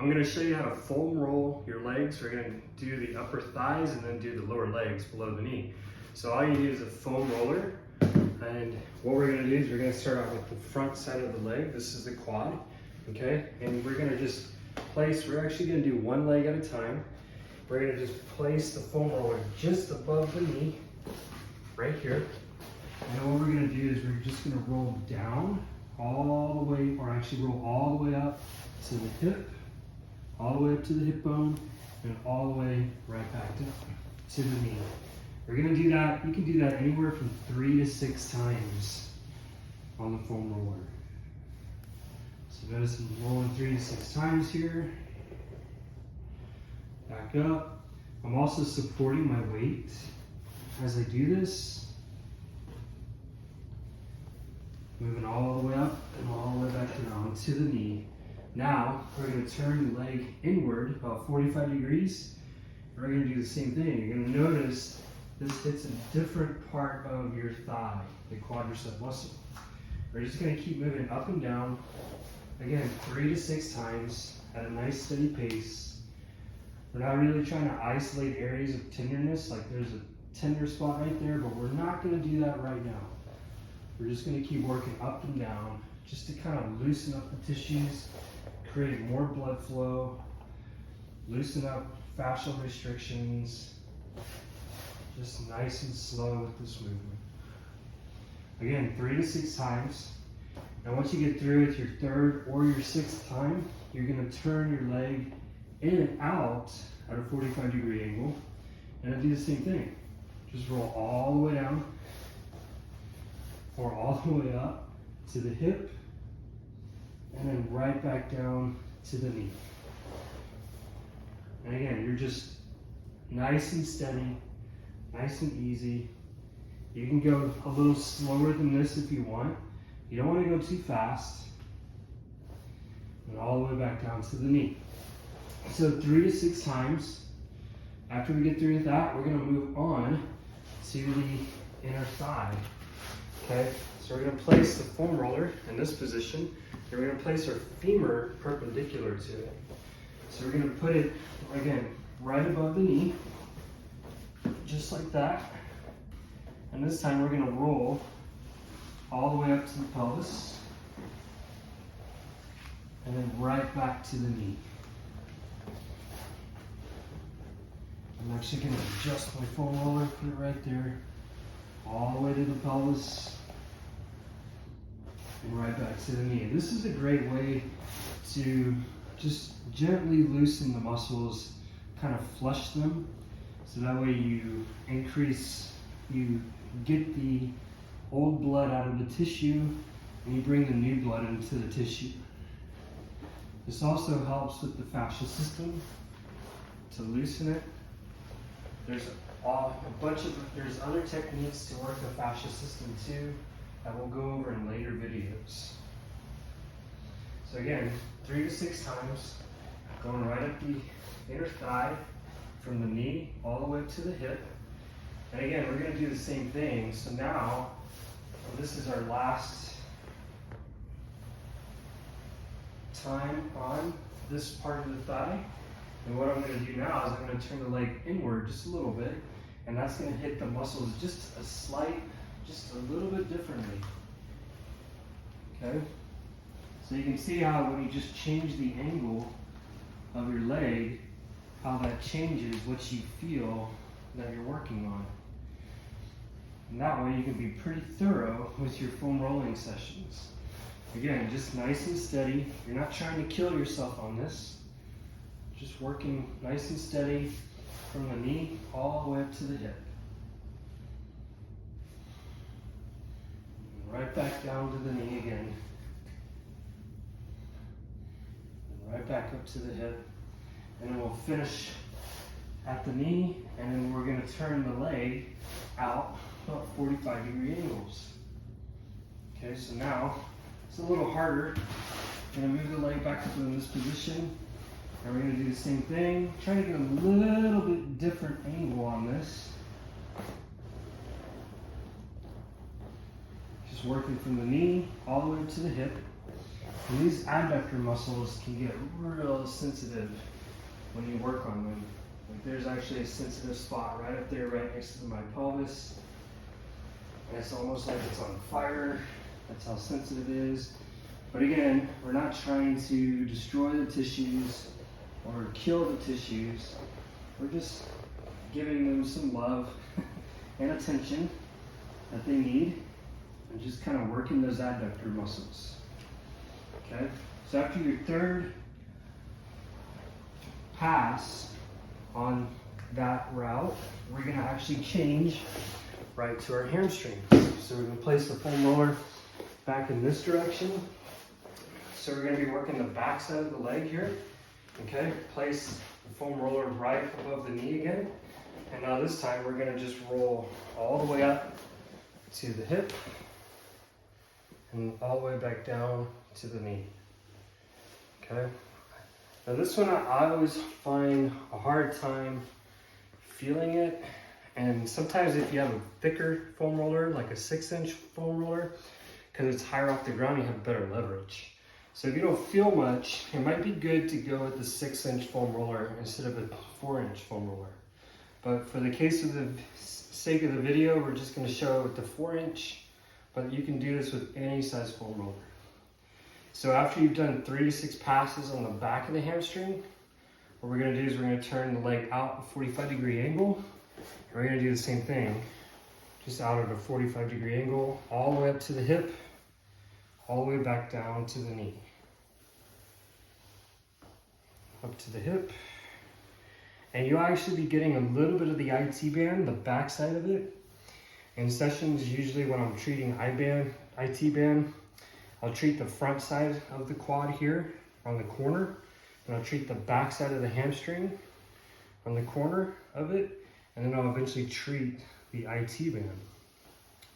I'm going to show you how to foam roll your legs. We're going to do the upper thighs and then do the lower legs below the knee. So all you need is a foam roller. And what we're going to do is we're going to start out with the front side of the leg. This is the quad, okay? And we're going to just place, we're actually going to do one leg at a time. We're going to just place the foam roller just above the knee, right here. And what we're going to do is we're just going to roll down all the way, or actually roll all the way up to the hip, all the way up to the hip bone, and all the way right back down to the knee. We're going to do that, you can do that anywhere from 3 to 6 times on the foam roller. So notice I'm rolling 3 to 6 times here. Back up. I'm also supporting my weight as I do this. Moving all the way up and all the way back down to the knee. Now, we're going to turn the leg inward about 45 degrees. We're going to do the same thing. You're going to notice this hits a different part of your thigh, the quadricep muscle. We're just going to keep moving up and down. Again, 3 to 6 times at a nice steady pace. We're not really trying to isolate areas of tenderness, like there's a tender spot right there, but we're not going to do that right now. We're just going to keep working up and down just to kind of loosen up the tissues, create more blood flow, loosen up fascial restrictions, just nice and slow with this movement. Again, 3 to 6 times. And once you get through with your 3rd or your 6th time, you're going to turn your leg in and out at a 45-degree angle, and do the same thing. Just roll all the way down, or all the way up to the hip, and then right back down to the knee. And again, you're just nice and steady, nice and easy. You can go a little slower than this if you want. You don't want to go too fast. And all the way back down to the knee. So 3 to 6 times. After we get through with that, we're going to move on to the inner thigh. Okay, so we're going to place the foam roller in this position, and we're going to place our femur perpendicular to it. So we're going to put it, again, right above the knee, just like that. And this time we're going to roll all the way up to the pelvis, and then right back to the knee. I'm actually going to adjust my foam roller, put it right there, all the way to the pelvis, and right back to the knee. This is a great way to just gently loosen the muscles, kind of flush them, so that way you get the old blood out of the tissue, and you bring the new blood into the tissue. This also helps with the fascial system to loosen it. There's there's other techniques to work the fascial system too that we'll go over in later videos. So again, 3 to 6 times, going right up the inner thigh from the knee all the way up to the hip. And again, we're going to do the same thing. So now, this is our last time on this part of the thigh. And what I'm going to do now is I'm going to turn the leg inward just a little bit, and that's going to hit the muscles just a little bit differently. Okay? So you can see how when you just change the angle of your leg, how that changes what you feel that you're working on. And that way you can be pretty thorough with your foam rolling sessions. Again, just nice and steady. You're not trying to kill yourself on this. Just working nice and steady from the knee all the way up to the hip. And right back down to the knee again. And right back up to the hip. And then we'll finish at the knee, and then we're going to turn the leg out about 45-degree angles. Okay, so now it's a little harder. I'm going to move the leg back up in this position. And we're going to do the same thing. Try to get a little bit different angle on this. Just working from the knee all the way to the hip. And these adductor muscles can get real sensitive when you work on them. Like there's actually a sensitive spot right up there, right next to my pelvis. And it's almost like it's on fire. That's how sensitive it is. But again, we're not trying to destroy the tissues or kill the tissues. We're just giving them some love and attention that they need, and just kind of working those adductor muscles. Okay, so after your third pass on that route, we're gonna actually change right to our hamstrings. So we're gonna place the foam roller back in this direction. So we're gonna be working the back side of the leg here. Okay, place the foam roller right above the knee again. And now this time we're gonna just roll all the way up to the hip and all the way back down to the knee. Okay. Now this one I always find a hard time feeling it. And sometimes if you have a thicker foam roller, like a 6-inch foam roller, because it's higher off the ground, you have better leverage. So if you don't feel much, it might be good to go with the 6-inch foam roller instead of a 4-inch foam roller. But for the case of the sake of the video, we're just going to show it with the 4-inch, but you can do this with any size foam roller. So after you've done 3 to 6 passes on the back of the hamstring, what we're going to do is we're going to turn the leg out a 45-degree angle. And we're going to do the same thing, just out at a 45-degree angle, all the way up to the hip, all the way back down to the knee. Up to the hip. And you'll actually be getting a little bit of the IT band, the back side of it. In sessions, usually when I'm treating IT band, I'll treat the front side of the quad here on the corner, and I'll treat the back side of the hamstring on the corner of it, and then I'll eventually treat the IT band,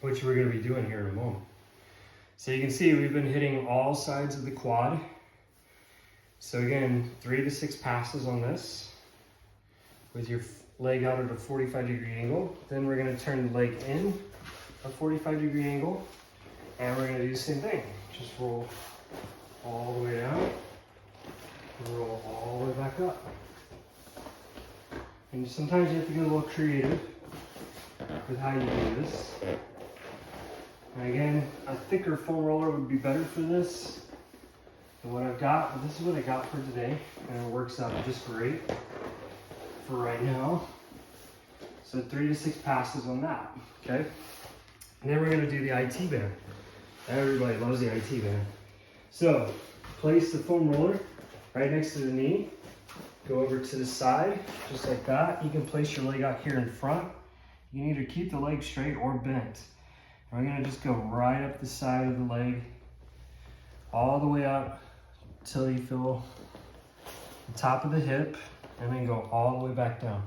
which we're going to be doing here in a moment. So you can see we've been hitting all sides of the quad. So again, 3 to 6 passes on this with your leg out at a 45-degree angle. Then we're going to turn the leg in a 45-degree angle, and we're going to do the same thing. Just roll all the way down and roll all the way back up. And sometimes you have to get a little creative with how you do this. And again, a thicker foam roller would be better for this than what I've got. But this is what I got for today, and it works out just great for right now. So 3 to 6 passes on that, okay? And then we're gonna do the IT band. Everybody loves the IT band. So place the foam roller right next to the knee. Go over to the side, just like that. You can place your leg out here in front. You can either keep the leg straight or bent. And we're gonna just go right up the side of the leg, all the way up till you feel the top of the hip, and then go all the way back down.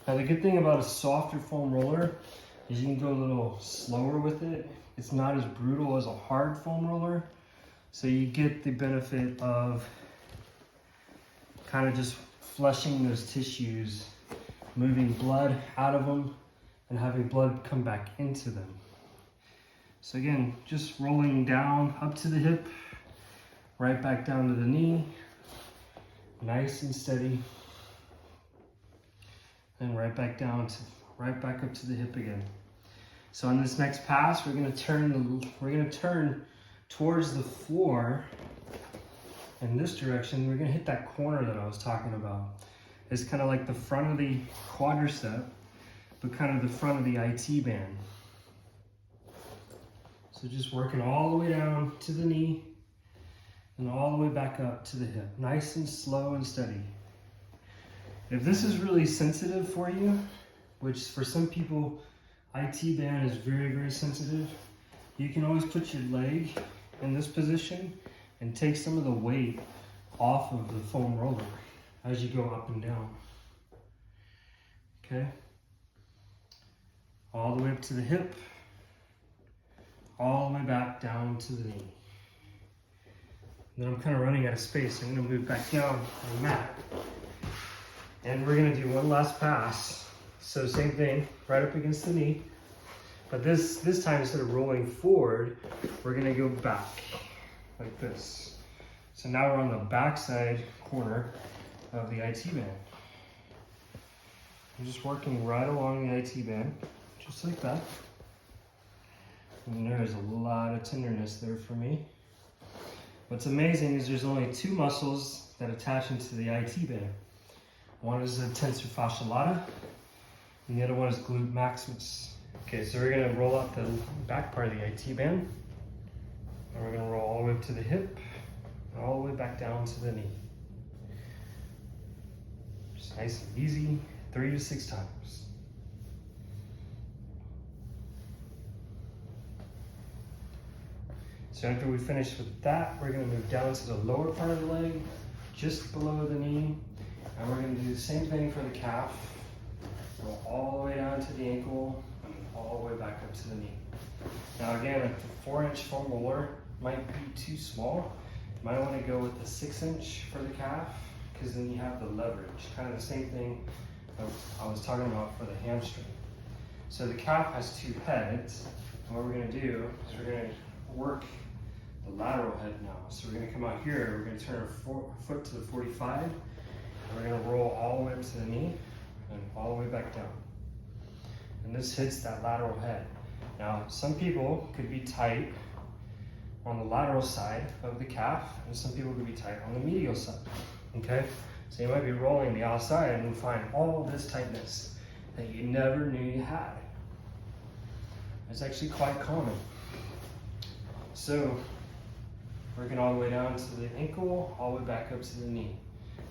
Now the good thing about a softer foam roller is you can go a little slower with it. It's not as brutal as a hard foam roller, so you get the benefit of kind of just flushing those tissues, moving blood out of them, and having blood come back into them. So again, just rolling down up to the hip, right back down to the knee, nice and steady, and right back down to, right back up to the hip again. So on this next pass, we're gonna turn towards the floor in this direction. We're gonna hit that corner that I was talking about. It's kind of like the front of the quadricep, but kind of the front of the IT band. So just working all the way down to the knee and all the way back up to the hip. Nice and slow and steady. If this is really sensitive for you, which for some people, IT band is very, very sensitive, you can always put your leg in this position and take some of the weight off of the foam roller as you go up and down. Okay? All the way up to the hip, all the way back down to the knee. And then I'm kind of running out of space. I'm going to move back down on the mat. And we're going to do one last pass. So same thing, right up against the knee. But this time, instead of rolling forward, we're going to go back. like this. So now we're on the backside corner of the IT band. I'm just working right along the IT band, just like that. And there's a lot of tenderness there for me. What's amazing is there's only two muscles that attach into the IT band. One is the tensor fasciae lata, and the other one is glute maximus. Okay, so we're gonna roll out the back part of the IT band, and we're gonna roll all the way up to the hip, and all the way back down to the knee. Just nice and easy, 3 to 6 times. So after we finish with that, we're gonna move down to the lower part of the leg, just below the knee, and we're gonna do the same thing for the calf. Go all the way down to the ankle, and all the way back up to the knee. Now again, if the 4-inch foam roller might be too small, you might wanna go with the 6-inch for the calf, because then you have the leverage. Kind of the same thing I was talking about for the hamstring. So the calf has 2 heads, and what we're gonna do is we're gonna work the lateral head now. So we're gonna come out here, we're gonna turn our foot to the 45, and we're gonna roll all the way up to the knee, and all the way back down. And this hits that lateral head. Now, some people could be tight on the lateral side of the calf, and some people could be tight on the medial side, okay? So you might be rolling the outside and find all this tightness that you never knew you had. It's actually quite common. So, working all the way down to the ankle, all the way back up to the knee.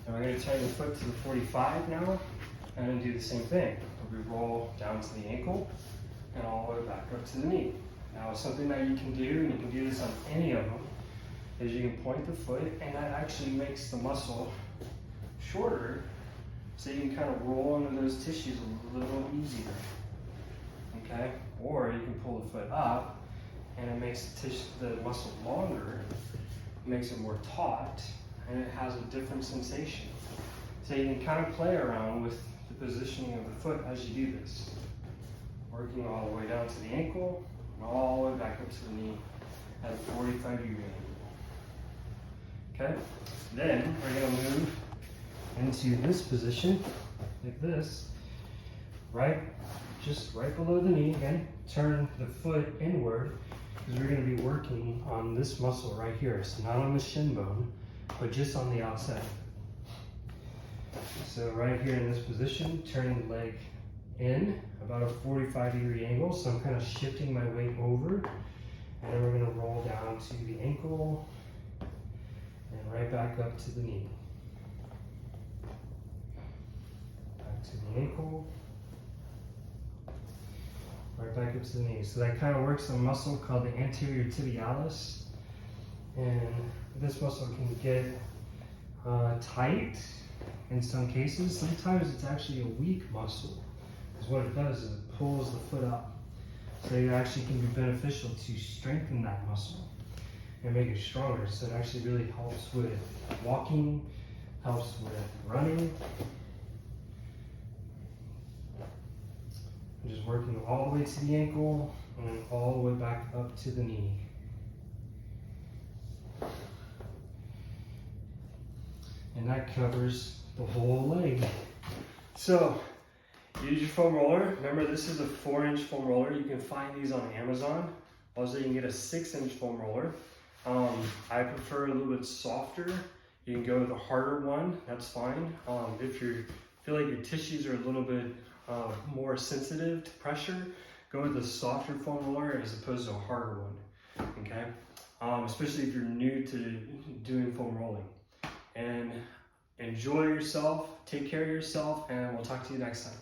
And we're gonna turn the foot to the 45 now, and then do the same thing. We roll down to the ankle, and all the way back up to the knee. Now, something that you can do, and you can do this on any of them, is you can point the foot, and that actually makes the muscle shorter, so you can kind of roll into those tissues a little easier, okay? Or you can pull the foot up, and it makes the muscle longer, makes it more taut, and it has a different sensation. So you can kind of play around with the positioning of the foot as you do this. Working all the way down to the ankle, and all the way back up to the knee at a 45-degree angle. Okay? Then we're gonna move into this position, like this, just right below the knee. Again, turn the foot inward, because we're going to be working on this muscle right here. So not on the shin bone, but just on the outside. So right here in this position, turning the leg in about a 45-degree angle. So I'm kind of shifting my weight over, and then we're going to roll down to the ankle and right back up to the knee. Back to the ankle. Right back up to the knee. So that kind of works a muscle called the anterior tibialis. And this muscle can get tight in some cases. Sometimes it's actually a weak muscle, because what it does is it pulls the foot up. So it actually can be beneficial to strengthen that muscle and make it stronger. So it actually really helps with walking, helps with running. Just working all the way to the ankle and then all the way back up to the knee. And that covers the whole leg. So, use your foam roller. Remember, this is a 4-inch foam roller. You can find these on Amazon. Also, you can get a 6-inch foam roller. I prefer a little bit softer. You can go with a harder one, that's fine. If you feel like your tissues are a little bit more sensitive to pressure, go with a softer foam roller as opposed to a harder one, okay? Especially if you're new to doing foam rolling. And enjoy yourself, take care of yourself, and we'll talk to you next time.